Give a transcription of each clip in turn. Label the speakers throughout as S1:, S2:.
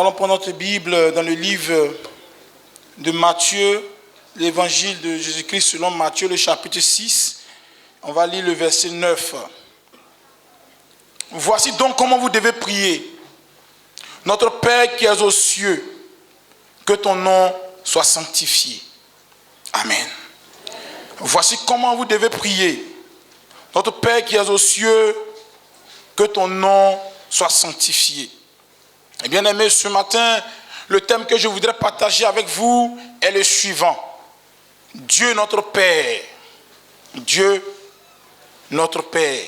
S1: allons prendre notre Bible dans le livre de Matthieu, l'évangile de Jésus-Christ selon Matthieu, le chapitre 6. On va lire le verset 9. Voici donc comment vous devez prier. Notre Père qui es aux cieux, que ton nom soit sanctifié. Amen. Voici comment vous devez prier. Notre Père qui es aux cieux, que ton nom soit sanctifié. Et bien aimé, ce matin, le thème que je voudrais partager avec vous est le suivant. Dieu notre Père. Dieu notre Père.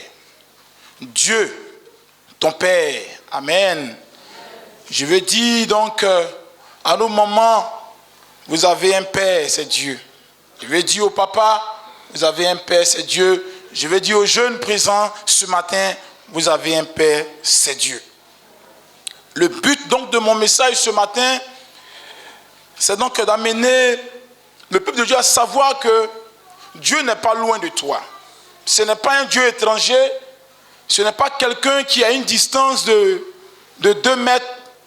S1: Dieu, ton Père. Amen. Je veux dire donc, à nos mamans, vous avez un Père, c'est Dieu. Je veux dire au papa, vous avez un Père, c'est Dieu. Je veux dire aux jeunes présents ce matin, vous avez un Père, c'est Dieu. Le but donc de mon message ce matin, c'est donc d'amener le peuple de Dieu à savoir que Dieu n'est pas loin de toi. Ce n'est pas un Dieu étranger, ce n'est pas quelqu'un qui a une distance de 2 mètres,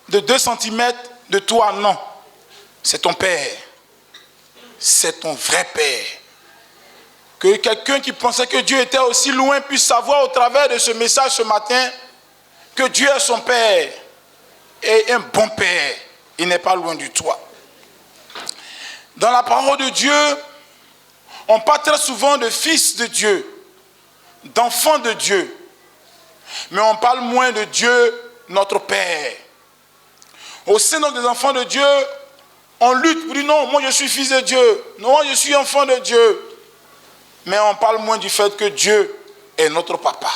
S1: de 2 centimètres de toi, non. C'est ton Père. C'est ton vrai Père. Que quelqu'un qui pensait que Dieu était aussi loin puisse savoir au travers de ce message ce matin que Dieu est son Père et un bon Père. Il n'est pas loin de toi. Dans la parole de Dieu, on parle très souvent de fils de Dieu, d'enfants de Dieu. Mais on parle moins de Dieu, notre Père. Au sein donc des enfants de Dieu, on lutte pour dire non, moi je suis fils de Dieu, non, moi je suis enfant de Dieu. Mais on parle moins du fait que Dieu est notre papa.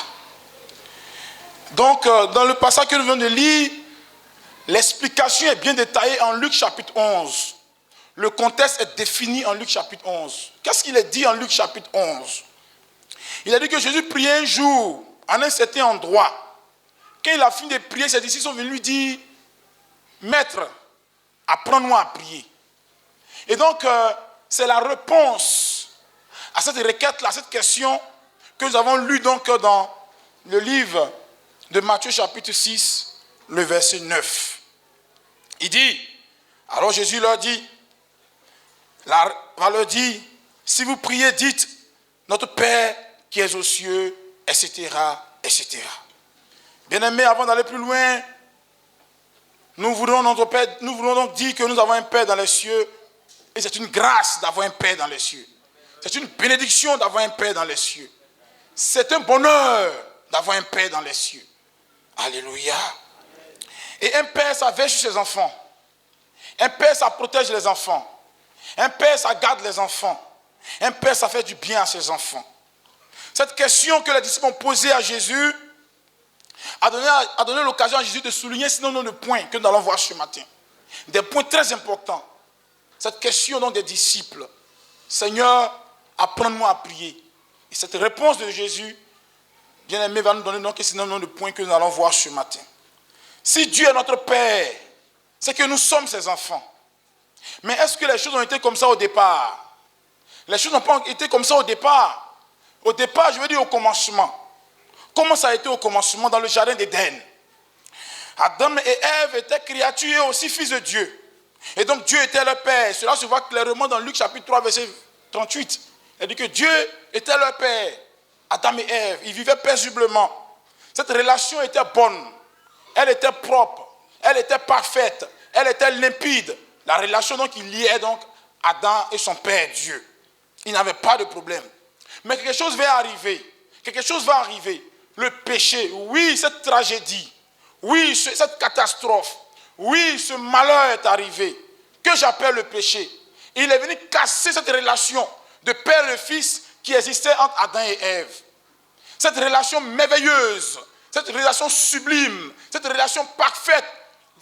S1: Donc, dans le passage que nous venons de lire, l'explication est bien détaillée en Luc chapitre 11. Le contexte est défini en Luc chapitre 11. Qu'est-ce qu'il est dit en Luc chapitre 11? Il a dit que Jésus priait un jour, en un certain endroit. Quand il a fini de prier, ses disciples sont venus lui dire, Maître, apprends-nous à prier. Et donc, c'est la réponse à cette requête-là, à cette question que nous avons lue donc dans le livre de Matthieu chapitre 6, le verset 9. Il dit, alors Jésus leur dit, va leur dire, si vous priez, dites, notre Père qui est aux cieux, etc., etc. Bien-aimés, avant d'aller plus loin, nous voulons donc dire que nous avons un Père dans les cieux, et c'est une grâce d'avoir un Père dans les cieux. C'est une bénédiction d'avoir un Père dans les cieux. C'est un bonheur d'avoir un Père dans les cieux. Alléluia. Et un Père, ça veille sur ses enfants. Un Père, ça protège les enfants. Un Père, ça garde les enfants. Un Père, ça fait du bien à ses enfants. Cette question que les disciples ont posée à Jésus a donné l'occasion à Jésus de souligner un certain nombre de points que nous allons voir ce matin. Des points très importants. Cette question donc des disciples. Seigneur, apprends-moi à prier. Et cette réponse de Jésus, bien aimé, va nous donner donc un certain nombre de points que nous allons voir ce matin. Si Dieu est notre Père, c'est que nous sommes ses enfants. Mais est-ce que les choses ont été comme ça au départ? Les choses n'ont pas été comme ça au départ. Au départ, je veux dire au commencement. Comment ça a été au commencement dans le jardin d'Éden? Adam et Ève étaient créatures et aussi fils de Dieu. Et donc Dieu était leur Père. Cela se voit clairement dans Luc chapitre 3, verset 38. Il dit que Dieu était leur Père. Adam et Ève, ils vivaient paisiblement. Cette relation était bonne. Elle était propre. Elle était parfaite. Elle était limpide. La relation donc il liait donc Adam et son Père Dieu. Ils n'avaient pas de problème. Mais quelque chose va arriver. Quelque chose va arriver. Le péché, oui, cette tragédie, oui, cette catastrophe, oui, ce malheur est arrivé, que j'appelle le péché. Il est venu casser cette relation de père et fils qui existait entre Adam et Ève. Cette relation merveilleuse, cette relation sublime, cette relation parfaite,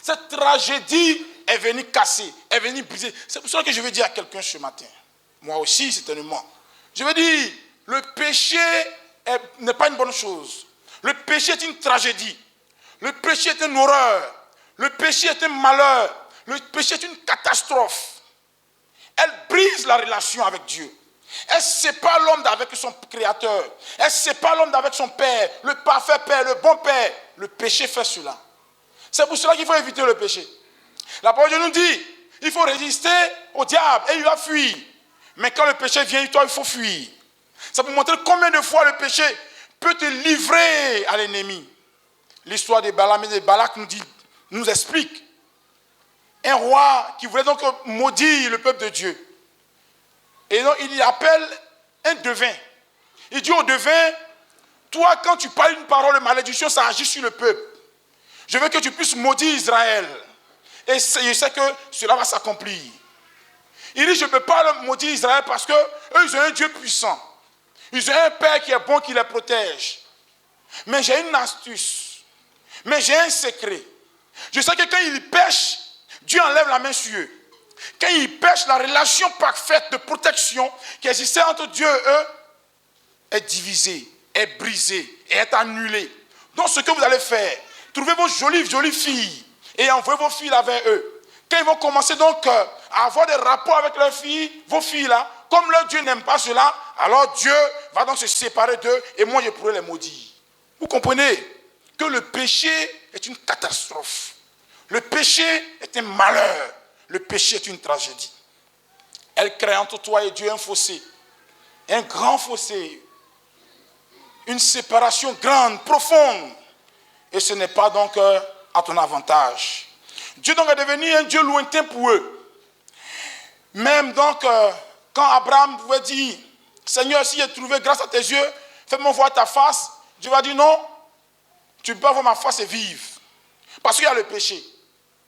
S1: cette tragédie est venue casser, est venue briser. C'est pour ça que je veux dire à quelqu'un ce matin, moi aussi certainement, je veux dire, le péché n'est pas une bonne chose. Le péché est une tragédie. Le péché est une horreur. Le péché est un malheur. Le péché est une catastrophe. Elle brise la relation avec Dieu. Elle sépare l'homme d'avec son créateur. Elle sépare l'homme d'avec son père, le parfait père, le bon père. Le péché fait cela. C'est pour cela qu'il faut éviter le péché. La parole de Dieu nous dit, il faut résister au diable et il va fuir. Mais quand le péché vient, toi, il faut fuir. Ça peut montrer combien de fois le péché peut te livrer à l'ennemi. L'histoire de Balaam et de Balak nous explique. Un roi qui voulait donc maudire le peuple de Dieu. Et donc il y appelle un devin. Il dit au devin, toi quand tu parles une parole de malédiction, ça agit sur le peuple. Je veux que tu puisses maudire Israël. Et je sais que cela va s'accomplir. Il dit, je ne peux pas maudire Israël parce qu'eux, ils ont un Dieu puissant. Ils ont un Père qui est bon, qui les protège. Mais j'ai une astuce. Mais j'ai un secret. Je sais que quand ils pêchent, Dieu enlève la main sur eux. Quand ils pêchent, la relation parfaite de protection qui existait entre Dieu et eux est divisée, est brisée, et est annulée. Donc ce que vous allez faire, trouvez vos jolies filles et envoyez vos filles là vers eux. Quand ils vont commencer donc à avoir des rapports avec leurs filles, vos filles là, comme leur Dieu n'aime pas cela, alors Dieu va donc se séparer d'eux et moi je pourrai les maudire. Vous comprenez que le péché est une catastrophe. Le péché est un malheur. Le péché est une tragédie. Elle crée entre toi et Dieu un fossé. Un grand fossé. Une séparation grande, profonde. Et ce n'est pas donc à ton avantage. Dieu donc est devenu un Dieu lointain pour eux. Même donc, quand Abraham pouvait dire, Seigneur, si j'ai trouvé grâce à tes yeux, fais-moi voir ta face. Dieu va dire non, tu ne peux pas voir ma face et vivre. Parce qu'il y a le péché.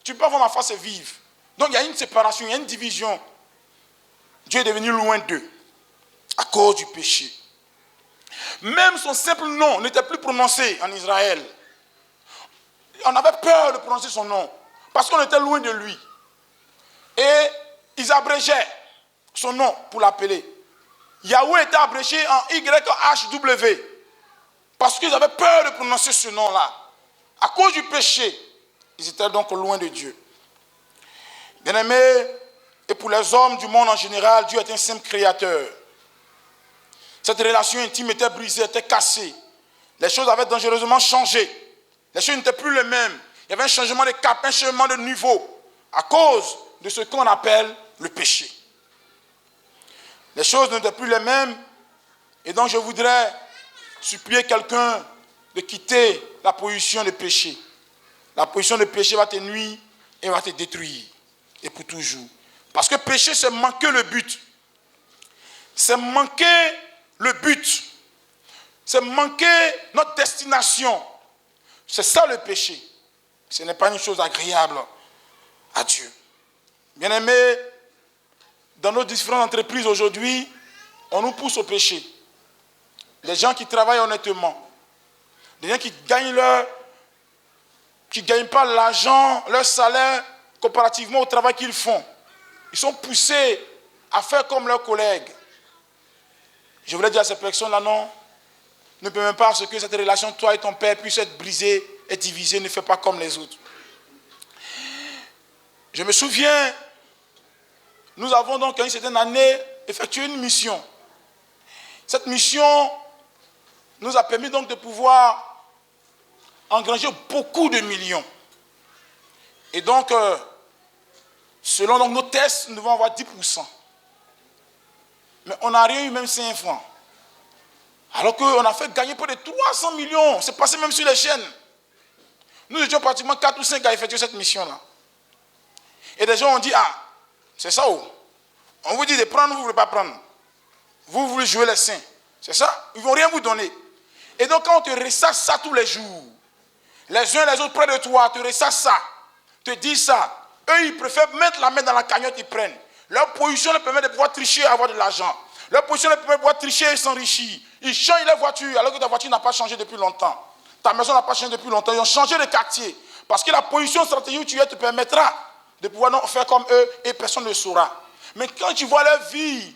S1: Tu ne peux pas voir ma face et vivre. Donc il y a une séparation, il y a une division. Dieu est devenu loin d'eux à cause du péché. Même son simple nom n'était plus prononcé en Israël. On avait peur de prononcer son nom parce qu'on était loin de lui. Et ils abrégeaient son nom pour l'appeler. Yahweh était abrégé en YHW parce qu'ils avaient peur de prononcer ce nom-là. À cause du péché, ils étaient donc loin de Dieu. Bien-aimés, et pour les hommes du monde en général, Dieu est un simple créateur. Cette relation intime était brisée, était cassée. Les choses avaient dangereusement changé. Les choses n'étaient plus les mêmes. Il y avait un changement de cap, un changement de niveau à cause de ce qu'on appelle le péché. Les choses n'étaient plus les mêmes et donc je voudrais supplier quelqu'un de quitter la position de péché. La position de péché va te nuire et va te détruire. Et pour toujours. Parce que péché, c'est manquer le but. C'est manquer le but. C'est manquer notre destination. C'est ça le péché. Ce n'est pas une chose agréable à Dieu. Bien-aimés, dans nos différentes entreprises aujourd'hui, on nous pousse au péché. Les gens qui travaillent honnêtement, les gens qui gagnent pas l'argent, leur salaire, comparativement au travail qu'ils font. Ils sont poussés à faire comme leurs collègues. Je voulais dire à ces personnes-là, non, ne peux même pas ce que cette relation, toi et ton père, puisse être brisée et divisée, ne fais pas comme les autres. Je me souviens, nous avons donc, une certaine année, effectué une mission. Cette mission nous a permis donc de pouvoir engranger beaucoup de millions. Et donc, selon donc nos tests, nous devons avoir 10%. Mais on n'a rien eu, même 5 francs. Alors qu'on a fait gagner près de 300 millions. C'est passé même sur les chaînes. Nous étions pratiquement 4 ou 5 à effectuer cette mission-là. Et des gens ont dit, ah, c'est ça où? On vous dit de prendre, vous ne voulez pas prendre. Vous voulez jouer les saints. C'est ça? Ils ne vont rien vous donner. Et donc quand on te ressasse ça tous les jours, les uns et les autres près de toi te ressassent ça, te disent ça, eux ils préfèrent mettre la main dans la cagnotte, ils prennent. Leur position leur permet de pouvoir tricher et avoir de l'argent. Leur position leur permet de pouvoir tricher et s'enrichir. Ils changent leur voiture alors que ta voiture n'a pas changé depuis longtemps. Ta maison n'a pas changé depuis longtemps. Ils ont changé de quartier. Parce que la position stratégique où tu es te permettra de pouvoir faire comme eux et personne ne le saura. Mais quand tu vois leur vie,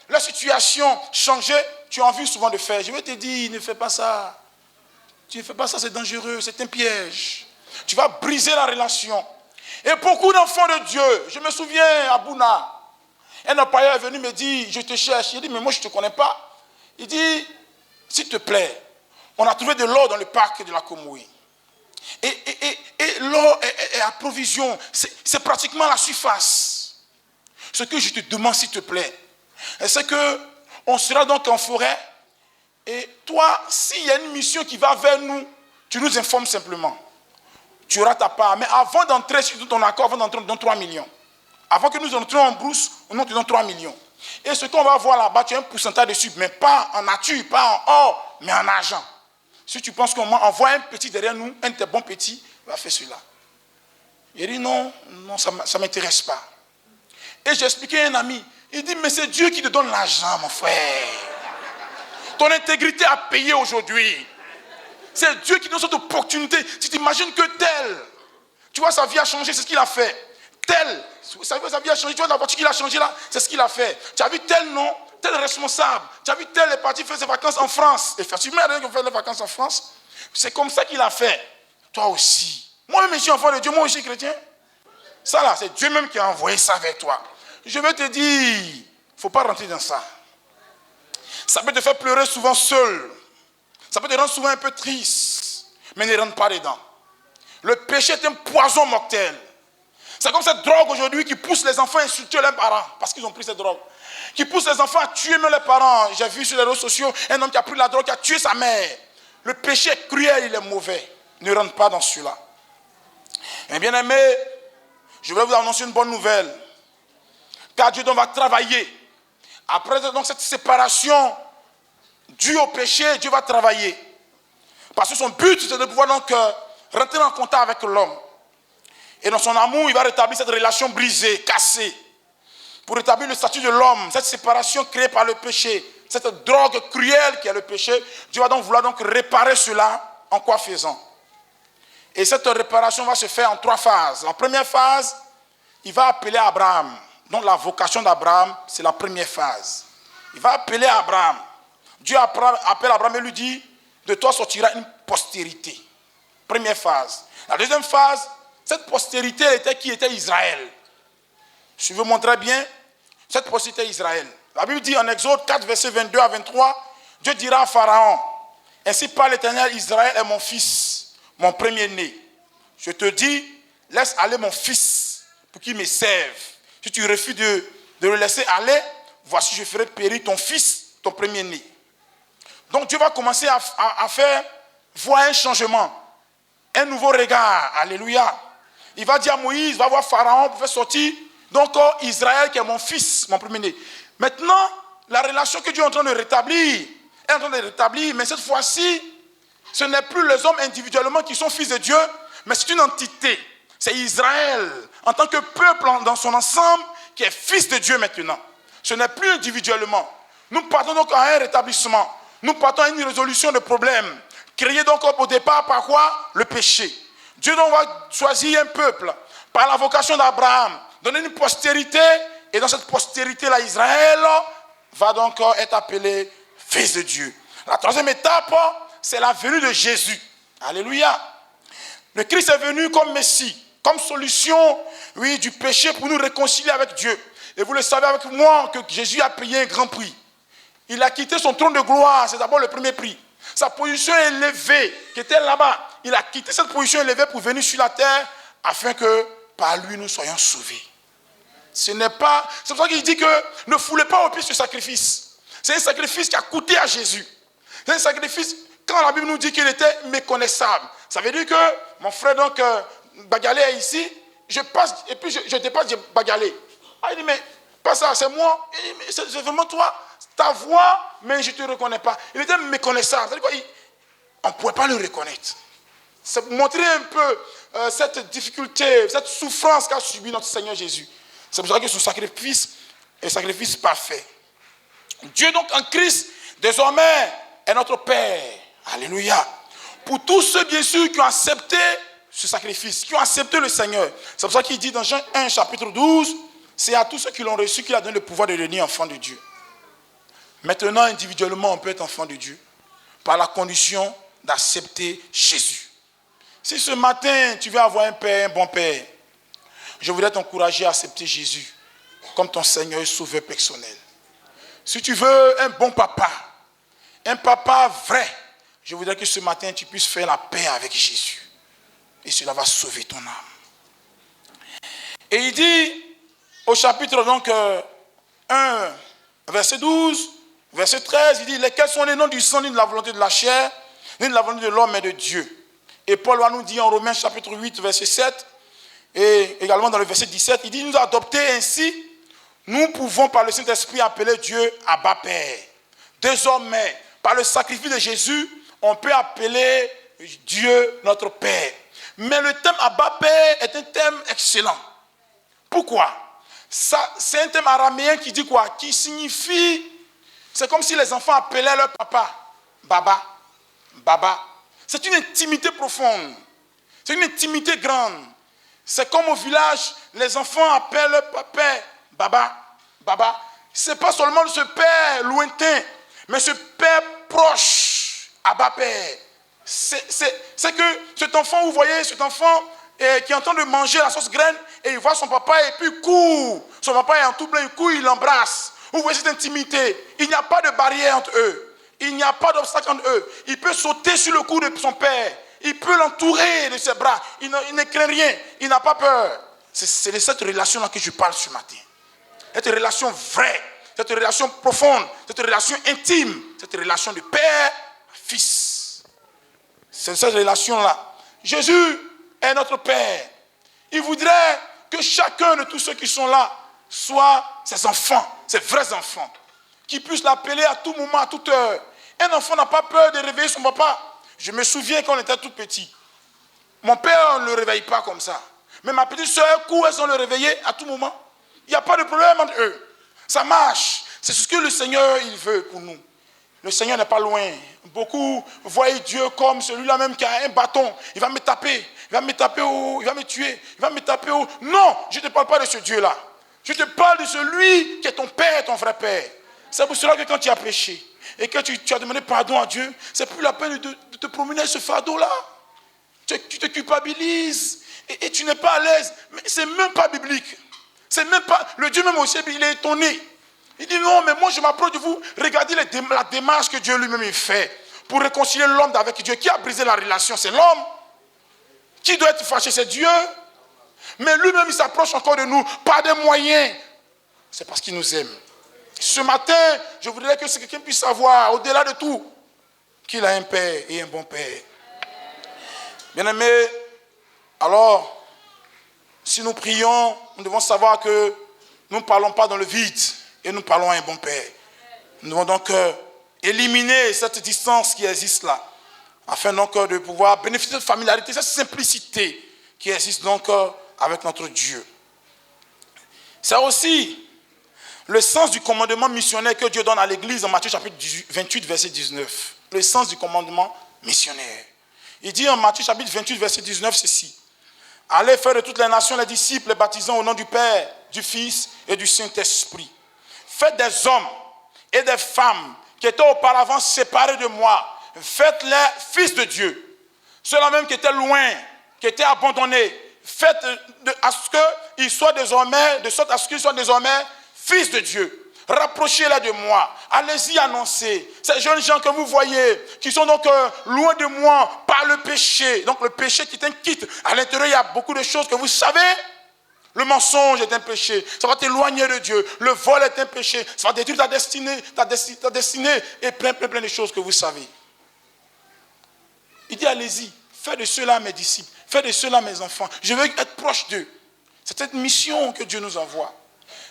S1: leur situation changer, tu as envie souvent de faire. Je vais te dire, ne fais pas ça. Tu ne fais pas ça, c'est dangereux, c'est un piège. Tu vas briser la relation. Et beaucoup d'enfants de Dieu, je me souviens à Bouna, un employeur est venu me dire, je te cherche. Il dit, mais moi je ne te connais pas. Il dit, s'il te plaît, on a trouvé de l'or dans le parc de la Komoui. Et l'or est à provision. C'est pratiquement la surface. Ce que je te demande, s'il te plaît, c'est qu'on sera donc en forêt. Et toi, s'il y a une mission qui va vers nous, tu nous informes simplement. Tu auras ta part. Mais avant d'entrer sur ton accord, avant d'entrer, on te donne 3 millions. Avant que nous entrions en brousse, on te donne 3 millions. Et ce qu'on va voir là-bas, tu as un pourcentage dessus, mais pas en nature, pas en or, mais en argent. Si tu penses qu'on envoie un petit derrière nous, un de tes bons petits, va faire cela. Il dit non, ça ne m'intéresse pas. Et j'ai expliqué à un ami, il dit, mais c'est Dieu qui te donne l'argent, mon frère. Ton intégrité a payé aujourd'hui. C'est Dieu qui donne cette opportunité. Si tu imagines que tel, tu vois, sa vie a changé, c'est ce qu'il a fait. Tel, sa vie a changé, tu vois la voiture qu'il a changé là, c'est ce qu'il a fait. Tu as vu tel nom, tel responsable, tu as vu tel est parti faire ses vacances en France. Effectivement, il y a qui fait des vacances en France. C'est comme ça qu'il a fait. Toi aussi. Moi-même, je suis enfant de Dieu, moi aussi chrétien. Ça là, c'est Dieu même qui a envoyé ça vers toi. Je vais te dire, il ne faut pas rentrer dans ça. Ça peut te faire pleurer souvent seul. Ça peut te rendre souvent un peu triste. Mais ne rentre pas dedans. Le péché est un poison mortel. C'est comme cette drogue aujourd'hui qui pousse les enfants à insulter leurs parents parce qu'ils ont pris cette drogue. Qui pousse les enfants à tuer même leurs parents. J'ai vu sur les réseaux sociaux un homme qui a pris la drogue, qui a tué sa mère. Le péché est cruel, il est mauvais. Ne rentre pas dans celui-là. Et bien aimé, je vais vous annoncer une bonne nouvelle. Car Dieu donc va travailler. Après donc cette séparation due au péché, Dieu va travailler. Parce que son but, c'est de pouvoir donc rentrer en contact avec l'homme. Et dans son amour, il va rétablir cette relation brisée, cassée. Pour rétablir le statut de l'homme, cette séparation créée par le péché, cette drogue cruelle qui est le péché, Dieu va donc vouloir donc réparer cela. En quoi faisant? Et cette réparation va se faire en 3 phases. La première phase, il va appeler Abraham. Donc la vocation d'Abraham, c'est la première phase. Il va appeler Abraham. Dieu appelle Abraham et lui dit, de toi sortira une postérité. Première phase. La deuxième phase, cette postérité était qui? Était Israël. Je veux montrer bien, cette postérité est Israël. La Bible dit en Exode 4, versets 22 à 23, Dieu dira à Pharaon, ainsi parle l'Éternel, Israël est mon fils, mon premier-né. Je te dis, laisse aller mon fils pour qu'il me serve. Si tu refuses de le laisser aller, voici je ferai périr ton fils, ton premier-né. Donc Dieu va commencer à faire voir un changement, un nouveau regard. Alléluia. Il va dire à Moïse, va voir Pharaon pour faire sortir donc Israël qui est mon fils, mon premier-né. Maintenant, la relation que Dieu est en train de rétablir, mais cette fois-ci, ce n'est plus les hommes individuellement qui sont fils de Dieu, mais c'est une entité. C'est Israël, en tant que peuple dans son ensemble, qui est fils de Dieu maintenant. Ce n'est plus individuellement. Nous partons donc à un rétablissement. Nous partons à une résolution de problèmes. Créé donc au départ par quoi? Le péché. Dieu donc va choisir un peuple par la vocation d'Abraham, donner une postérité, et dans cette postérité-là, Israël va donc être appelé fils de Dieu. La troisième étape, c'est la venue de Jésus. Alléluia. Le Christ est venu comme Messie, comme solution, oui, du péché pour nous réconcilier avec Dieu. Et vous le savez avec moi que Jésus a payé un grand prix. Il a quitté son trône de gloire, c'est d'abord le premier prix. Sa position élevée, qui était là-bas, il a quitté cette position élevée pour venir sur la terre, afin que par lui nous soyons sauvés. C'est pour ça qu'il dit que ne foulez pas au pied ce sacrifice. C'est un sacrifice qui a coûté à Jésus. C'est un sacrifice, quand la Bible nous dit qu'il était méconnaissable, ça veut dire que mon frère donc Bagalé est ici, je passe et puis je dépasse Bagalé. Ah, il dit mais pas ça, c'est moi, c'est vraiment toi, ta voix, mais je ne te reconnais pas. Il était méconnaissable, c'est-à-dire quoi, on ne pouvait pas le reconnaître. C'est montrer un peu cette difficulté, cette souffrance qu'a subi notre Seigneur Jésus. C'est pour ça que son sacrifice est un sacrifice parfait. Dieu donc en Christ, désormais, est notre Père. Alléluia. Pour tous ceux, bien sûr, qui ont accepté ce sacrifice, qui ont accepté le Seigneur. C'est pour ça qu'il dit dans Jean 1, chapitre 12, c'est à tous ceux qui l'ont reçu qu'il a donné le pouvoir de devenir enfant de Dieu. Maintenant, individuellement, on peut être enfant de Dieu par la condition d'accepter Jésus. Si ce matin, tu veux avoir un père, un bon père, je voudrais t'encourager à accepter Jésus comme ton Seigneur et Sauveur personnel. Si tu veux un bon papa, un papa vrai, je voudrais que ce matin, tu puisses faire la paix avec Jésus. Et cela va sauver ton âme. Et il dit au chapitre donc 1, verset 12, verset 13, il dit, lesquels sont les noms du sang, ni de la volonté de la chair, ni de la volonté de l'homme, mais de Dieu. Et Paul va nous dire en Romains chapitre 8, verset 7, et également dans le verset 17, il dit, nous adopter ainsi, nous pouvons par le Saint-Esprit appeler Dieu Abba Père. Désormais, par le sacrifice de Jésus, on peut appeler Dieu notre Père. Mais le thème Abba Père est un thème excellent. Pourquoi? Ça, c'est un thème araméen qui dit quoi? Qui signifie, c'est comme si les enfants appelaient leur papa Baba, Baba. C'est une intimité profonde. C'est une intimité grande. C'est comme au village, les enfants appellent leur papa Baba, Baba. Ce n'est pas seulement ce père lointain, mais ce père proche, Abba Père. C'est que cet enfant, vous voyez, cet enfant qui est en train de manger la sauce graine, et il voit son papa et puis il court. Son papa est en tout plein, il court, il l'embrasse. Vous voyez cette intimité. Il n'y a pas de barrière entre eux. Il n'y a pas d'obstacle entre eux. Il peut sauter sur le cou de son père. Il peut l'entourer de ses bras. Il ne craint rien. Il n'a pas peur. C'est de cette relation-là que je parle ce matin. Cette relation vraie, cette relation profonde, cette relation intime, cette relation de père à fils. C'est cette relation-là. Jésus est notre Père. Il voudrait que chacun de tous ceux qui sont là soient ses enfants, ses vrais enfants, qui puissent l'appeler à tout moment, à toute heure. Un enfant n'a pas peur de réveiller son papa. Je me souviens quand on était tout petit. Mon père ne le réveille pas comme ça. Mais ma petite soeur court, elles sont le réveiller à tout moment. Il n'y a pas de problème entre eux. Ça marche. C'est ce que le Seigneur il veut pour nous. Le Seigneur n'est pas loin. Beaucoup voient Dieu comme celui-là même qui a un bâton. Il va me taper. Il va me taper il va me tuer. Il va me taper Non, je ne te parle pas de ce Dieu-là. Je te parle de celui qui est ton Père, ton vrai Père. C'est pour cela que quand tu as péché et que tu as demandé pardon à Dieu, c'est plus la peine de te promener ce fardeau-là. Tu te culpabilises et tu n'es pas à l'aise. Mais ce n'est même pas biblique. C'est même pas... Le Dieu même aussi, il est étonné. Il dit non, mais moi je m'approche de vous. Regardez la démarche que Dieu lui-même fait pour réconcilier l'homme avec Dieu. Qui a brisé la relation? C'est l'homme. Qui doit être fâché? C'est Dieu. Mais lui-même, il s'approche encore de nous par des moyens. C'est parce qu'il nous aime. Ce matin, je voudrais que quelqu'un puisse savoir, au-delà de tout, qu'il a un Père et un bon Père. Bien-aimés, alors, si nous prions, nous devons savoir que nous ne parlons pas dans le vide et nous parlons à un bon Père. Nous devons donc éliminer cette distance qui existe là, afin donc de pouvoir bénéficier de cette familiarité, cette simplicité qui existe donc avec notre Dieu. C'est aussi le sens du commandement missionnaire que Dieu donne à l'Église en Matthieu chapitre 28, verset 19. Le sens du commandement missionnaire. Il dit en Matthieu chapitre 28, verset 19 ceci. Allez faire de toutes les nations les disciples, les baptisant au nom du Père, du Fils et du Saint-Esprit. Faites des hommes et des femmes qui étaient auparavant séparés de moi. Faites-les fils de Dieu. Ceux-là même qui étaient loin, qui étaient abandonnés. Faites à ce qu'ils soient désormais, de sorte à ce qu'ils soient désormais fils de Dieu. Rapprochez-les de moi. Allez-y annoncer. Ces jeunes gens que vous voyez, qui sont donc loin de moi par le péché. Donc le péché qui t'inquiète. À l'intérieur, il y a beaucoup de choses que vous savez. Le mensonge est un péché. Ça va t'éloigner de Dieu. Le vol est un péché. Ça va détruire ta destinée et plein de choses que vous savez. Il dit, allez-y. Faites de ceux-là mes disciples. Faites de ceux-là mes enfants. Je veux être proche d'eux. C'est cette mission que Dieu nous envoie.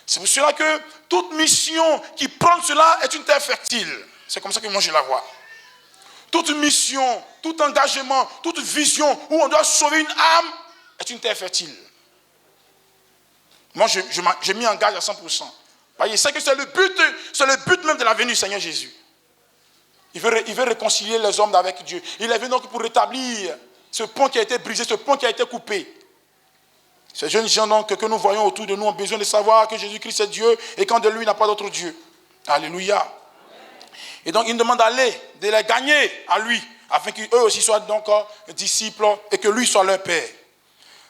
S1: C'est pour cela que toute mission qui prend cela est une terre fertile. C'est comme ça que moi je la vois. Toute mission, tout engagement, toute vision où on doit sauver une âme est une terre fertile. Moi je m'y engage à 100%. Il sait que c'est le but même de la venue du Seigneur Jésus. Il veut réconcilier les hommes avec Dieu. Il est venu donc pour rétablir ce pont qui a été brisé, ce pont qui a été coupé. Ces jeunes gens donc, que nous voyons autour de nous ont besoin de savoir que Jésus-Christ est Dieu et qu'en de lui, il n'y a pas d'autre Dieu. Alléluia. Et donc, il nous demande de les gagner à lui, afin qu'eux aussi soient donc disciples et que lui soit leur Père.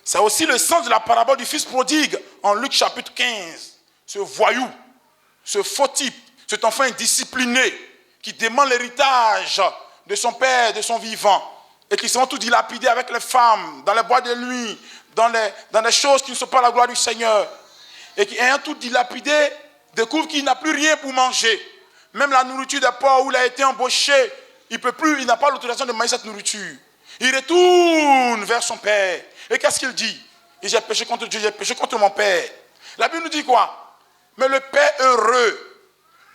S1: C'est aussi le sens de la parabole du fils prodigue en Luc chapitre 15. Ce voyou, ce faux type, cet enfant indiscipliné qui demande l'héritage de son père, de son vivant, et qui se vont tout dilapider avec les femmes, dans les bois de nuit, dans les choses qui ne sont pas la gloire du Seigneur, et qui, ayant tout dilapidé, découvre qu'il n'a plus rien pour manger. Même la nourriture des porcs où il a été embauché, il n'a pas l'autorisation de manger cette nourriture. Il retourne vers son père. Et qu'est-ce qu'il dit? Et j'ai péché contre Dieu, j'ai péché contre mon père. La Bible nous dit quoi? Mais le père heureux,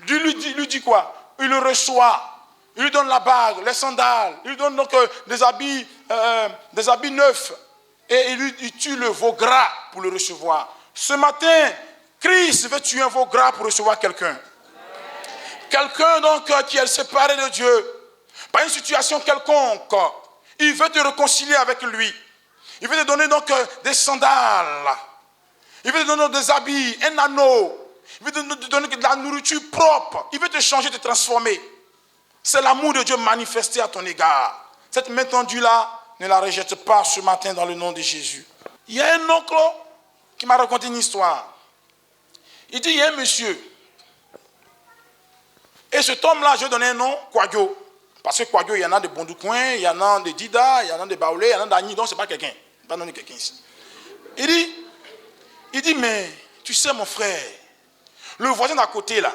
S1: Dieu lui dit quoi? Il le reçoit. Il lui donne la bague, les sandales. Il lui donne donc des habits neufs. Et il tue le veau gras pour le recevoir. Ce matin, Christ veut tuer un veau gras pour recevoir quelqu'un. Quelqu'un donc qui est séparé de Dieu. Par une situation quelconque. Il veut te réconcilier avec lui. Il veut te donner donc des sandales. Il veut te donner des habits, un anneau. Il veut te donner de la nourriture propre. Il veut te changer, te transformer. C'est l'amour de Dieu manifesté à ton égard. Cette main tendue-là, ne la rejette pas ce matin dans le nom de Jésus. Il y a un oncle qui m'a raconté une histoire. Il dit, il y a un monsieur. Et cet homme-là, je vais donner un nom, Kouadio. Parce que Kouadio, il y en a de Bondoucoin, il y en a de Dida, il y en a de Baoulé, il y en a d'Agni, donc ce n'est pas quelqu'un. Il va donner quelqu'un ici. Il dit, mais tu sais mon frère, le voisin d'à côté là,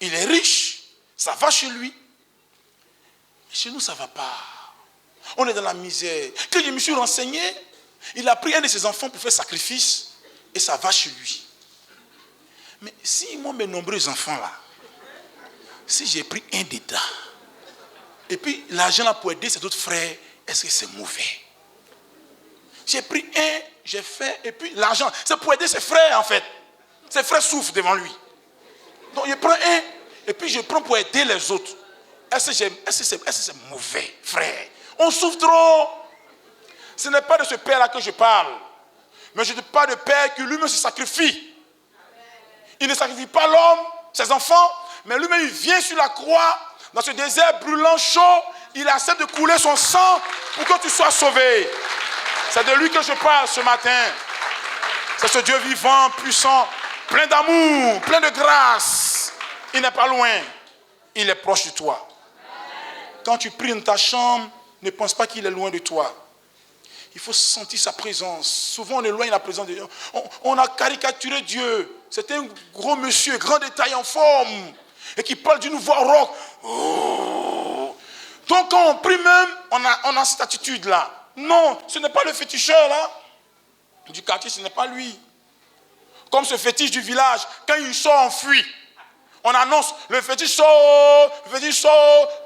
S1: il est riche, ça va chez lui. Mais chez nous, ça ne va pas. On est dans la misère. Quand je me suis renseigné, il a pris un de ses enfants pour faire sacrifice et ça va chez lui. Mais si moi, mes nombreux enfants là, si j'ai pris un dedans, et puis l'argent là pour aider ses autres frères, est-ce que c'est mauvais? J'ai pris un, j'ai fait, et puis l'argent, c'est pour aider ses frères en fait. Ses frères souffrent devant lui. Donc je prends un, et puis je prends pour aider les autres. Est-ce que c'est mauvais, frère? On souffre trop. Ce n'est pas de ce père-là que je parle. Mais je ne parle pas de père qui lui-même se sacrifie. Il ne sacrifie pas l'homme, ses enfants, mais lui-même il vient sur la croix, dans ce désert brûlant chaud, il accepte de couler son sang pour que tu sois sauvé. C'est de lui que je parle ce matin. C'est ce Dieu vivant, puissant, plein d'amour, plein de grâce. Il n'est pas loin, il est proche de toi. Quand tu pries dans ta chambre, ne pense pas qu'il est loin de toi. Il faut sentir sa présence. Souvent on éloigne la présence de Dieu. On a caricaturé Dieu. C'est un gros monsieur, grand de taille en forme, et qui parle d'une voix rauque. Oh. Donc quand on prie même, on a cette attitude-là. Non, ce n'est pas le féticheur là du quartier, ce n'est pas lui. Comme ce fétiche du village, quand il sort, on fuit. On annonce, le fétiche sort,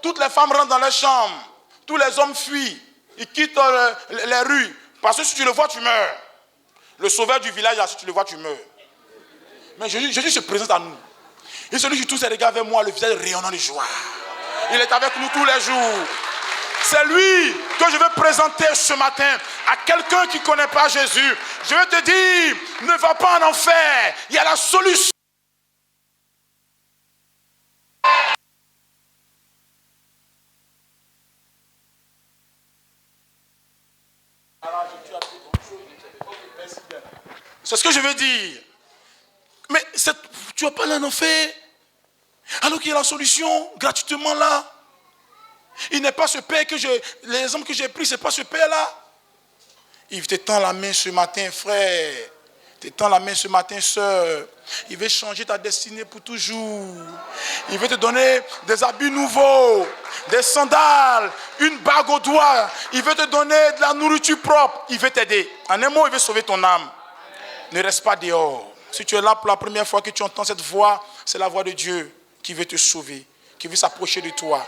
S1: toutes les femmes rentrent dans les chambres, tous les hommes fuient, ils quittent les rues, parce que si tu le vois, tu meurs. Le sauveur du village, là, si tu le vois, tu meurs. Mais Jésus se présente à nous. Et celui qui tourne ses regards vers moi, le visage rayonnant de joie. Il est avec nous tous les jours. C'est lui que je veux présenter ce matin à quelqu'un qui ne connaît pas Jésus. Je veux te dire, ne va pas en enfer. Il y a la solution. C'est ce que je veux dire. Mais tu vas pas aller en enfer. Alors qu'il y a la solution gratuitement là. Il n'est pas ce père les exemples que j'ai pris, ce n'est pas ce père-là. Il te tend la main ce matin, frère. Il te tend la main ce matin, soeur. Il veut changer ta destinée pour toujours. Il veut te donner des habits nouveaux, des sandales, une bague au doigt. Il veut te donner de la nourriture propre. Il veut t'aider. En un mot, il veut sauver ton âme. Ne reste pas dehors. Si tu es là pour la première fois que tu entends cette voix, c'est la voix de Dieu qui veut te sauver, qui veut s'approcher de toi.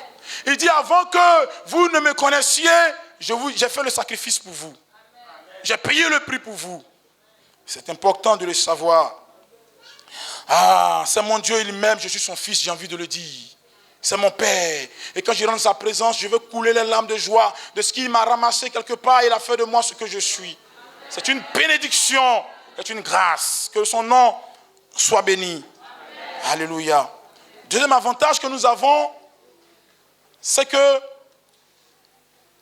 S1: Il dit, avant que vous ne me connaissiez, j'ai fait le sacrifice pour vous. J'ai payé le prix pour vous. C'est important de le savoir. Ah, c'est mon Dieu, il m'aime, je suis son fils, j'ai envie de le dire. C'est mon Père. Et quand je rentre dans sa présence, je veux couler les larmes de joie de ce qu'il m'a ramassé quelque part et il a fait de moi ce que je suis. C'est une bénédiction, c'est une grâce. Que son nom soit béni. Amen. Alléluia. Deuxième avantage que nous avons, c'est que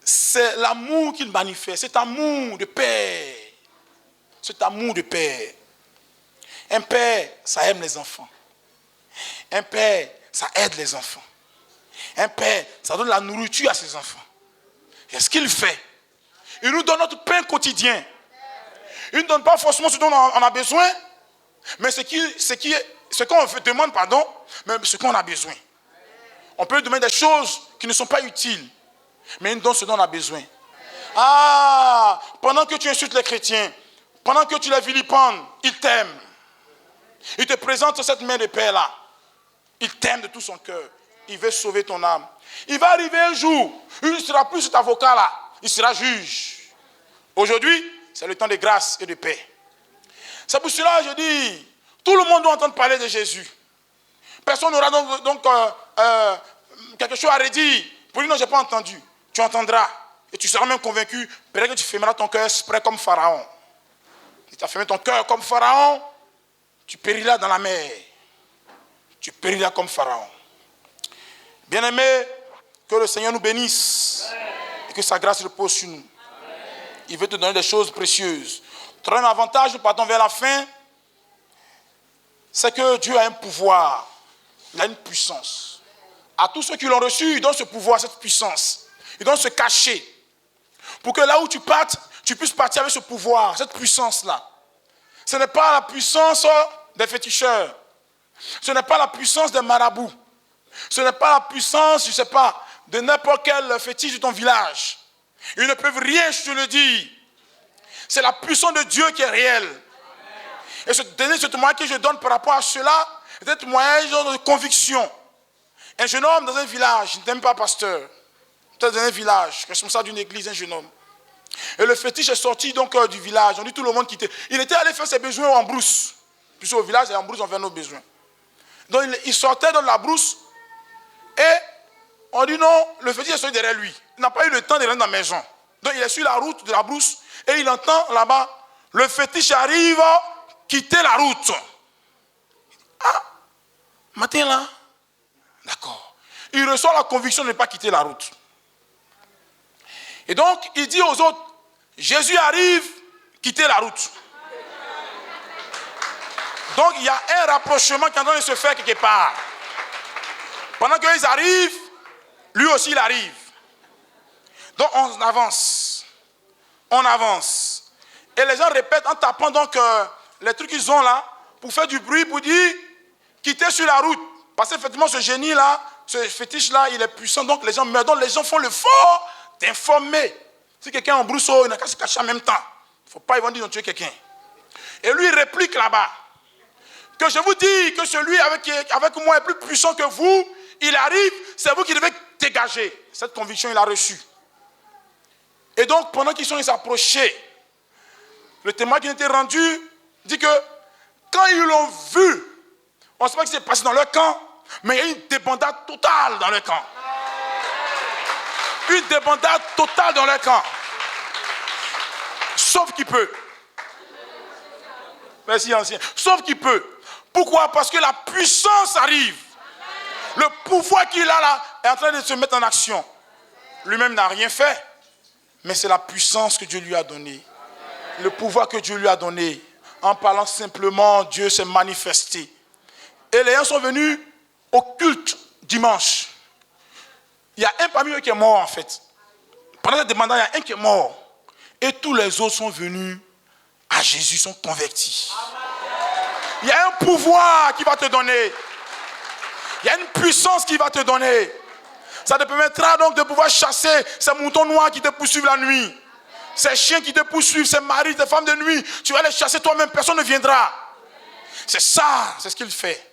S1: c'est l'amour qu'il manifeste, cet amour de père. Cet amour de père. Un père, ça aime les enfants. Un père, ça aide les enfants. Un père, ça donne la nourriture à ses enfants. Et ce qu'il fait, Il nous donne notre pain quotidien. Il ne donne pas forcément ce dont on a besoin, mais ce qu'on demande, mais ce qu'on a besoin. On peut lui demander des choses qui ne sont pas utiles, mais il nous donne ce dont on a besoin. Ah, pendant que tu insultes les chrétiens, pendant que tu les vilipendes, il t'aime. Il te présente cette main de paix là. Il t'aime de tout son cœur. Il veut sauver ton âme. Il va arriver un jour, il ne sera plus cet avocat là, il sera juge. Aujourd'hui, c'est le temps de grâce et de paix. C'est pour cela que je dis, tout le monde doit entendre parler de Jésus. Personne n'aura donc quelque chose à redire. Pour lui, non, je n'ai pas entendu. Tu entendras. Et tu seras même convaincu. Peut-être que tu fermeras ton cœur près comme Pharaon. Si tu as fermé ton cœur comme Pharaon, tu périras dans la mer. Tu périras comme Pharaon. Bien-aimés, que le Seigneur nous bénisse. Et que sa grâce repose sur nous. Il veut te donner des choses précieuses. Troisième avantage, nous partons vers la fin, c'est que Dieu a un pouvoir. Il a une puissance. À tous ceux qui l'ont reçu, il donne ce pouvoir, cette puissance. Il donne ce cachet. Pour que là où tu partes, tu puisses partir avec ce pouvoir, cette puissance-là. Ce n'est pas la puissance des féticheurs. Ce n'est pas la puissance des marabouts. Ce n'est pas la puissance, je ne sais pas, de n'importe quel fétiche de ton village. Ils ne peuvent rien, je te le dis. C'est la puissance de Dieu qui est réelle. Et ce témoignage que je donne par rapport à cela, c'est un témoignage de conviction. Un jeune homme dans un village, je n'aime pas pasteur, dans un village, responsable d'une église, un jeune homme. Et le fétiche est sorti donc du village, on dit tout le monde quittait. Il était allé faire ses besoins en brousse. Puisque au village, en brousse, on fait nos besoins. Donc il sortait dans la brousse et on dit non, le fétiche est sorti derrière lui. Il n'a pas eu le temps de rentrer dans la maison. Donc il est sur la route de la brousse et il entend là-bas, le fétiche arrive, quitter la route. Ah, matin là, d'accord. Il reçoit la conviction de ne pas quitter la route. Et donc il dit aux autres, Jésus arrive, quittez la route. Donc il y a un rapprochement qui est en train de se faire quelque part. Pendant qu'ils arrivent, lui aussi il arrive. Donc on avance. On avance. Et les gens répètent en tapant donc les trucs qu'ils ont là, pour faire du bruit, pour dire, quittez sur la route. Parce qu'effectivement ce génie là, ce fétiche là, il est puissant, donc les gens meurent. Donc les gens font le fort d'informer. Si quelqu'un est en brousseau, il n'a qu'à se cacher en même temps. Il ne faut pas, ils vont dire, ils ont tué quelqu'un. Et lui il réplique là-bas, que je vous dis que celui avec moi est plus puissant que vous, il arrive, c'est vous qui devez dégager. Cette conviction, il a reçue. Et donc, pendant qu'ils sont approchés, le témoin qui était rendu dit que quand ils l'ont vu, on ne sait pas ce qui s'est passé dans leur camp, mais il y a une débandade totale dans leur camp. Une débandade totale dans leur camp. Sauf qu'il peut. Merci, ancien. Sauf qu'il peut. Pourquoi? Parce que la puissance arrive. Le pouvoir qu'il a là est en train de se mettre en action. Lui-même n'a rien fait, mais c'est la puissance que Dieu lui a donnée. Le pouvoir que Dieu lui a donné. En parlant simplement, Dieu s'est manifesté. Et les gens sont venus au culte dimanche. Il y a un parmi eux qui est mort en fait. Pendant cette demande, il y a un qui est mort. Et tous les autres sont venus à Jésus, sont convertis. Il y a un pouvoir qui va te donner. Il y a une puissance qui va te donner. Ça te permettra donc de pouvoir chasser ces moutons noirs qui te poursuivent la nuit. Ces chiens qui te poursuivent, ces maris, ces femmes de nuit. Tu vas les chasser toi-même, personne ne viendra. C'est ça, c'est ce qu'il fait.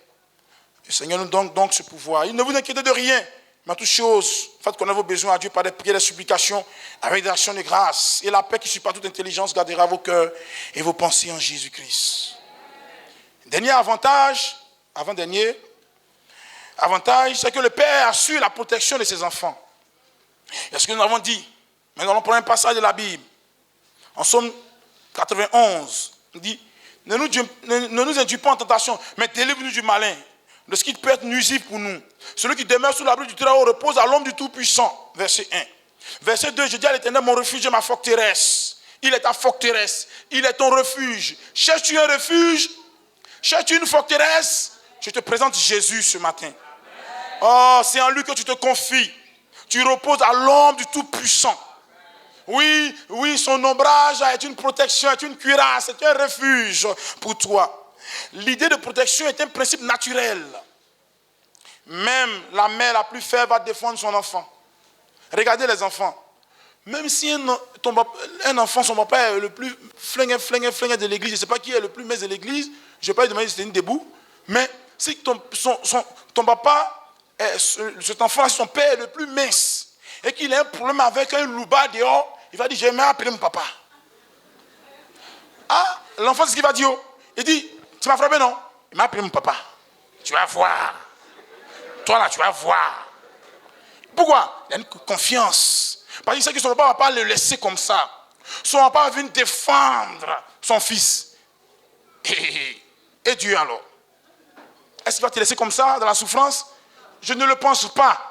S1: Le Seigneur nous donne donc ce pouvoir. Il ne vous inquiétez de rien. Mais en toutes choses, faites connaître vos besoins à Dieu par des prières, des supplications, avec des actions de grâce. Et la paix qui surpasse toute intelligence gardera vos cœurs et vos pensées en Jésus-Christ. Dernier avantage, avant-dernier avantage, c'est que le Père assure la protection de ses enfants. Et ce que nous avons dit, mais nous allons prendre un passage de la Bible. En Somme 91, on dit, ne nous induis pas en tentation, mais délivre-nous du malin, de ce qui peut être nuisible pour nous. Celui qui demeure sous l'abri du Très-Haut repose à l'ombre du Tout-Puissant. Verset 1. Verset 2, je dis à l'Éternel, mon refuge et ma forteresse. Il est ta forteresse, il est ton refuge. Cherches-tu un refuge? Cherches-tu une forteresse? Je te présente Jésus ce matin. Oh, c'est en lui que tu te confies. Tu reposes à l'ombre du Tout-Puissant. Oui, oui, son ombrage est une protection, est une cuirasse, c'est un refuge pour toi. L'idée de protection est un principe naturel. Même la mère la plus faible va défendre son enfant. Regardez les enfants. Même si un enfant, son papa est le plus flingué de l'église, je ne sais pas qui est le plus mince de l'église, je ne vais pas lui demander si c'est une debout, mais si ton papa, cet enfant, son père est le plus mince, et qu'il a un problème avec un louba dehors, il va dire, je vais appeler mon papa. Ah, l'enfant, c'est ce qu'il va dire. Il dit, tu m'as frappé, non? Il m'a appelé mon papa. Tu vas voir. Toi là, tu vas voir. Pourquoi? Il a une confiance. Parce qu'il sait que son papa ne va pas le laisser comme ça. Son papa va venir défendre son fils. Et Dieu alors? Est-ce qu'il va te laisser comme ça, dans la souffrance? Je ne le pense pas.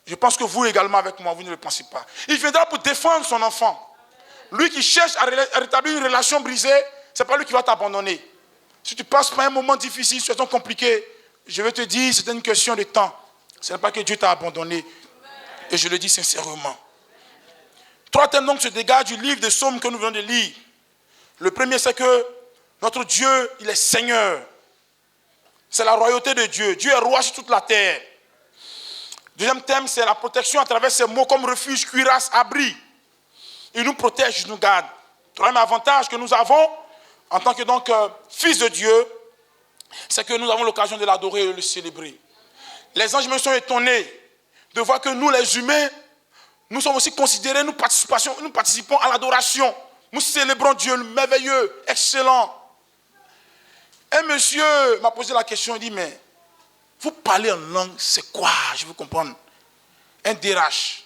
S1: Je pense que vous également avec moi, vous ne le pensez pas. Il viendra pour défendre son enfant. Lui qui cherche à rétablir une relation brisée, ce n'est pas lui qui va t'abandonner. Si tu passes par un moment difficile, une situation compliquée, je vais te dire, c'est une question de temps. Ce n'est pas que Dieu t'a abandonné. Et je le dis sincèrement. 3 thèmes donc se dégagent du livre des Psaumes que nous venons de lire. Le premier, c'est que notre Dieu, il est Seigneur. C'est la royauté de Dieu. Dieu est roi sur toute la terre. Deuxième thème, c'est la protection à travers ces mots comme refuge, cuirasse, abri. Il nous protège, il nous garde. Troisième avantage que nous avons en tant que fils de Dieu, c'est que nous avons l'occasion de l'adorer et de le célébrer. Les anges me sont étonnés de voir que nous, les humains, nous sommes aussi considérés, nous participons à l'adoration. Nous célébrons Dieu, le merveilleux, excellent. Un monsieur m'a posé la question, il dit, mais vous parlez en langue, c'est quoi? Je veux comprendre. Un DRH.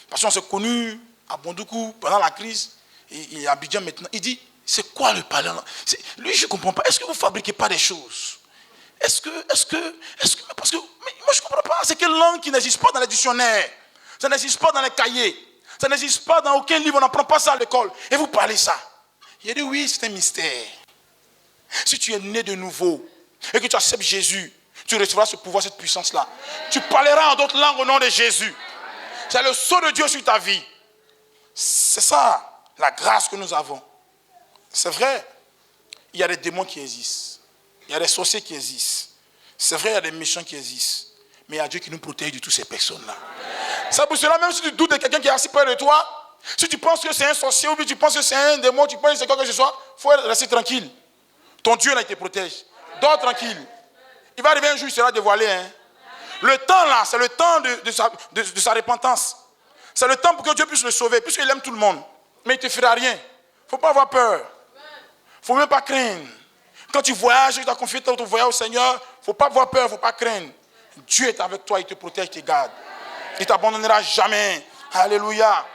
S1: Parce qu'on s'est connus à Bondoukou pendant la crise, et à Abidjan maintenant. Il dit, c'est quoi le parler en langue? Lui, je ne comprends pas. Est-ce que vous ne fabriquez pas des choses? Parce que mais moi je ne comprends pas. C'est quelle langue qui n'existe pas dans les dictionnaires? Ça n'existe pas dans les cahiers. Ça n'existe pas dans aucun livre. On n'apprend pas ça à l'école. Et vous parlez ça. Il a dit oui, c'est un mystère. Si tu es né de nouveau et que tu acceptes Jésus, tu recevras ce pouvoir, cette puissance-là. Tu parleras en d'autres langues au nom de Jésus. C'est le sceau de Dieu sur ta vie. C'est ça, la grâce que nous avons. C'est vrai, il y a des démons qui existent. Il y a des sorciers qui existent. C'est vrai, il y a des méchants qui existent. Mais il y a Dieu qui nous protège de toutes ces personnes-là. C'est pour cela, même si tu doutes de quelqu'un qui est assis près de toi, si tu penses que c'est un sorcier ou bien tu penses que c'est un démon, tu penses que c'est quoi que ce soit, il faut rester tranquille. Ton Dieu là, il te protège. Dors tranquille. Il va arriver un jour, il sera dévoilé. Hein. Le temps là, c'est le temps de sa repentance. C'est le temps pour que Dieu puisse le sauver, puisqu'il aime tout le monde. Mais il ne te fera rien. Il ne faut pas avoir peur. Il ne faut même pas craindre. Quand tu voyages, tu dois confier ton voyage au Seigneur, il ne faut pas avoir peur, il ne faut pas craindre. Dieu est avec toi, il te protège, il te garde. Il ne t'abandonnera jamais. Alléluia.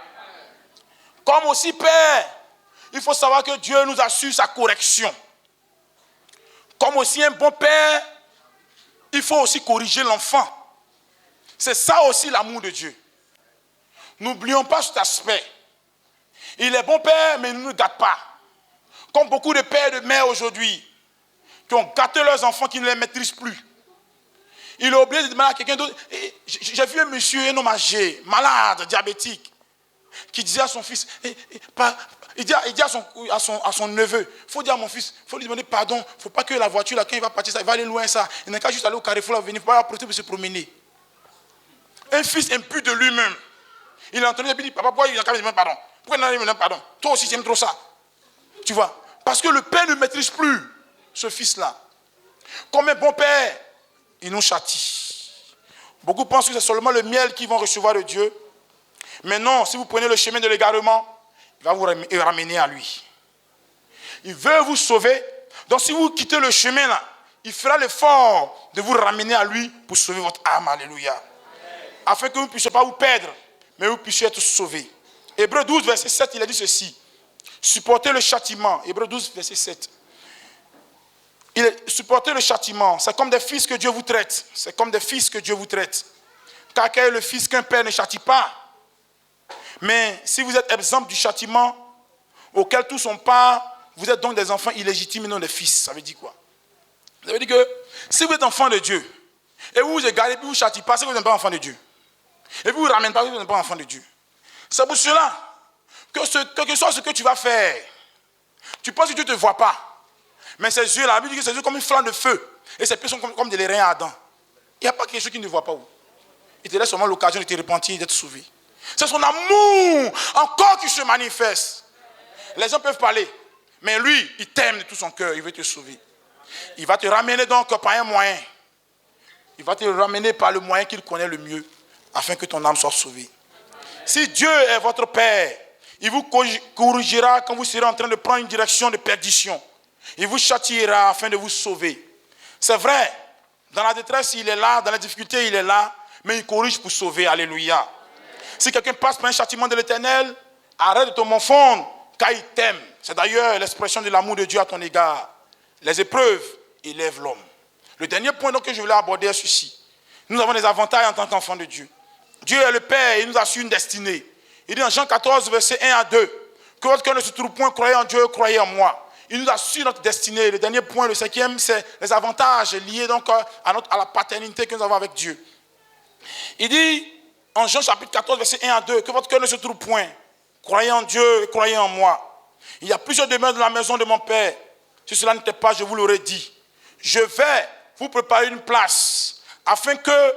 S1: Comme aussi, Père, il faut savoir que Dieu nous assure sa correction. Comme aussi un bon père, il faut aussi corriger l'enfant. C'est ça aussi l'amour de Dieu. N'oublions pas cet aspect. Il est bon père, mais il ne nous gâte pas. Comme beaucoup de pères et de mères aujourd'hui, qui ont gâté leurs enfants, qui ne les maîtrisent plus. Il est obligé de demander à quelqu'un d'autre. J'ai vu un monsieur, un homme âgé, malade, diabétique, qui disait à son fils, il dit à son neveu, il faut dire à mon fils, il faut lui demander pardon, il ne faut pas que la voiture, là, quand il va partir, ça, il va aller loin, ça. Il n'a qu'à juste aller au carrefour, là, venir, il ne faut pas apporter pour se promener. Un fils impur de lui-même. Il a entendu, il dit, papa, pourquoi il n'a qu'à me demander pardon? Pourquoi il n'a pas me demander pardon? Toi aussi, tu aimes trop ça. Tu vois? Parce que le père ne maîtrise plus ce fils-là. Comme un bon père, il nous châtie. Beaucoup pensent que c'est seulement le miel qu'ils vont recevoir de Dieu. Mais non, si vous prenez le chemin de l'égarement, il va vous ramener à lui. Il veut vous sauver. Donc si vous quittez le chemin là, il fera l'effort de vous ramener à lui pour sauver votre âme. Alléluia. Afin que vous ne puissiez pas vous perdre, mais vous puissiez être sauvés. Hébreux 12, verset 7, il a dit ceci. Supportez le châtiment. Hébreux 12, verset 7. Supportez le châtiment. C'est comme des fils que Dieu vous traite. C'est comme des fils que Dieu vous traite. Car quel est le fils qu'un père ne châtie pas? Mais si vous êtes exempt du châtiment auquel tous sont part, vous êtes donc des enfants illégitimes et non des fils. Ça veut dire quoi? Ça veut dire que si vous êtes enfant de Dieu, et vous vous égarez et vous ne châtiez pas, c'est que vous n'êtes pas enfant de Dieu. Et vous ne vous ramenez pas, vous n'êtes pas enfant de Dieu. C'est pour cela quel que soit ce que tu vas faire, tu penses que Dieu ne te voit pas. Mais ses yeux, la Bible dit que ses yeux comme une flamme de feu. Et ses pieds sont comme des reins ardents. Il n'y a pas quelque chose qu'il ne voit pas. Il te laisse seulement l'occasion de te repentir et d'être sauvé. C'est son amour encore qui se manifeste. Les gens peuvent parler, mais lui, il t'aime de tout son cœur, il veut te sauver. Il va te ramener donc par un moyen. Il va te ramener par le moyen qu'il connaît le mieux, afin que ton âme soit sauvée. Si Dieu est votre Père, il vous corrigera quand vous serez en train de prendre une direction de perdition. Il vous châtiera afin de vous sauver. C'est vrai, dans la détresse, il est là, dans la difficulté, il est là, mais il corrige pour sauver. Alléluia. Si quelqu'un passe par un châtiment de l'Éternel, arrête de te morfondre, car il t'aime. C'est d'ailleurs l'expression de l'amour de Dieu à ton égard. Les épreuves élèvent l'homme. Le dernier point donc que je voulais aborder est ceci. Nous avons des avantages en tant qu'enfants de Dieu. Dieu est le Père et il nous assure une destinée. Il dit en Jean 14, versets 1 à 2, que votre cœur ne se trouve point, croyez en Dieu, croyez en moi. Il nous assure notre destinée. Le dernier point, le cinquième, c'est les avantages liés donc à la paternité que nous avons avec Dieu. Il dit en Jean chapitre 14, versets 1 à 2, que votre cœur ne se trouve point, croyez en Dieu et croyez en moi. Il y a plusieurs demeures dans la maison de mon Père. Si cela n'était pas, je vous l'aurais dit. Je vais vous préparer une place, afin que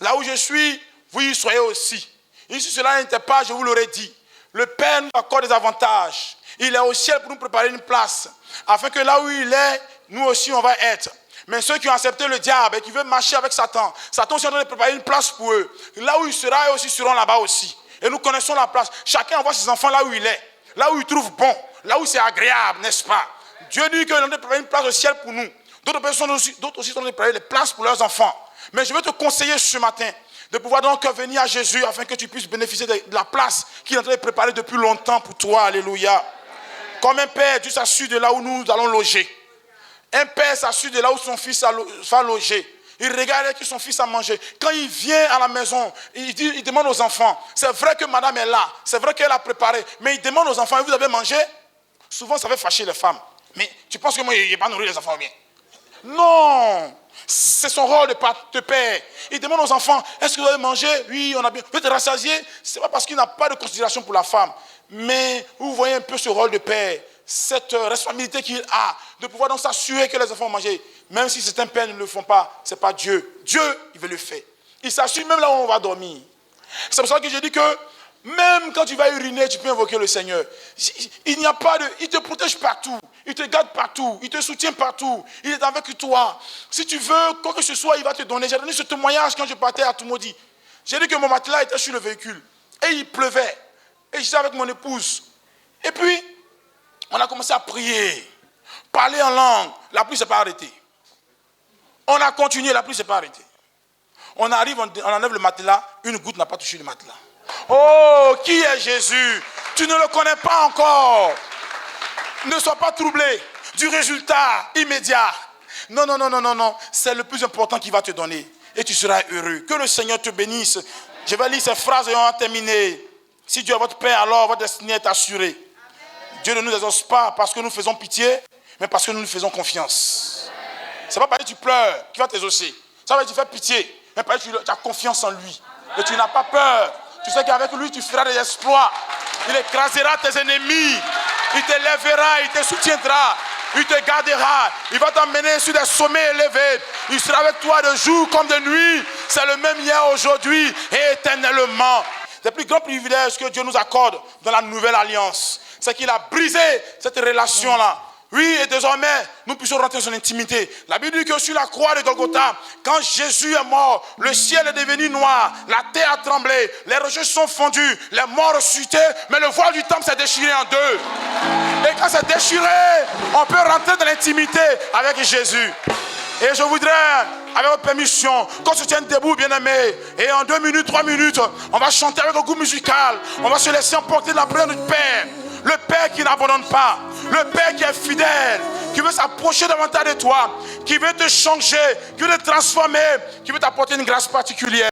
S1: là où je suis, vous y soyez aussi. Et si cela n'était pas, je vous l'aurais dit. Le Père nous accorde des avantages. Il est au ciel pour nous préparer une place, afin que là où il est, nous aussi on va être. Mais ceux qui ont accepté le diable et qui veulent marcher avec Satan, Satan aussi est en train de préparer une place pour eux. Là où il sera, eux aussi seront là-bas aussi. Et nous connaissont la place. Chacun envoie ses enfants là où il est, là où il trouve bon, là où c'est agréable, n'est-ce pas? Dieu dit qu'il est en train de préparer une place au ciel pour nous. D'autres personnes aussi sont en train de préparer des places pour leurs enfants. Mais je veux te conseiller ce matin de pouvoir donc venir à Jésus afin que tu puisses bénéficier de la place qu'il est en train de préparer depuis longtemps pour toi. Alléluia. Comme un père, Dieu s'assure de là où nous allons loger. Un père s'assure de là où son fils va loger. Il regarde que son fils a mangé. Quand il vient à la maison, il demande aux enfants. C'est vrai que madame est là. C'est vrai qu'elle a préparé. Mais il demande aux enfants, vous avez mangé? Souvent, ça fait fâcher les femmes. Mais tu penses que moi, il ne va pas nourrir les enfants bien? Non. C'est son rôle de père. Il demande aux enfants, est-ce que vous avez mangé? Oui, on a bien. Vous êtes rassasié? Ce n'est pas parce qu'il n'a pas de considération pour la femme. Mais vous voyez un peu ce rôle de père, cette responsabilité qu'il a, de pouvoir donc s'assurer que les enfants ont mangé. Même si certains pères ne le font pas, ce n'est pas Dieu. Dieu, il veut le faire. Il s'assure même là où on va dormir. C'est pour ça que je dis que même quand tu vas uriner, tu peux invoquer le Seigneur. Il n'y a pas de... Il te protège partout. Il te garde partout. Il te soutient partout. Il est avec toi. Si tu veux, quoi que ce soit, il va te donner. J'ai donné ce témoignage quand je partais à Toumaudi. J'ai dit que mon matelas était sur le véhicule. Et il pleuvait. Et j'étais avec mon épouse. Et puis, on a commencé à prier. Parler en langue. La pluie ne s'est pas arrêtée. On a continué, la pluie ne s'est pas arrêtée. On arrive, on enlève le matelas. Une goutte n'a pas touché le matelas. Oh, qui est Jésus? Tu ne le connais pas encore. Ne sois pas troublé du résultat immédiat. Non, non, non, non, non, non. C'est le plus important qu'il va te donner. Et tu seras heureux. Que le Seigneur te bénisse. Je vais lire ces phrases et on va terminer. Si Dieu est votre Père, alors votre destinée est assurée. Dieu ne nous exauce pas parce que nous faisons pitié, mais parce que nous lui faisons confiance. Ce n'est pas parce que tu pleures qu'il va t'exaucer. Ça veut dire que tu fais pitié, mais parce que tu as confiance en lui. Et tu n'as pas peur. Tu sais qu'avec lui, tu feras des exploits. Il écrasera tes ennemis. Il t'élèvera, il te soutiendra. Il te gardera. Il va t'emmener sur des sommets élevés. Il sera avec toi de jour comme de nuit. C'est le même hier, aujourd'hui et éternellement. Le plus grand privilège que Dieu nous accorde dans la nouvelle alliance, c'est qu'il a brisé cette relation-là. Oui, et désormais, nous puissions rentrer dans son intimité. La Bible dit que sur la croix de Golgotha, quand Jésus est mort, le ciel est devenu noir, la terre a tremblé, les rochers sont fondus, les morts ressuscités, mais le voile du temple s'est déchiré en deux. Et quand c'est déchiré, on peut rentrer dans l'intimité avec Jésus. Et je voudrais, avec votre permission, qu'on se tienne debout, bien-aimés. Et en 2 minutes, 3 minutes, on va chanter avec un groupe musical. On va se laisser emporter de la prière de notre Père. Le Père qui n'abandonne pas. Le Père qui est fidèle. Qui veut s'approcher davantage de toi. Qui veut te changer. Qui veut te transformer. Qui veut t'apporter une grâce particulière.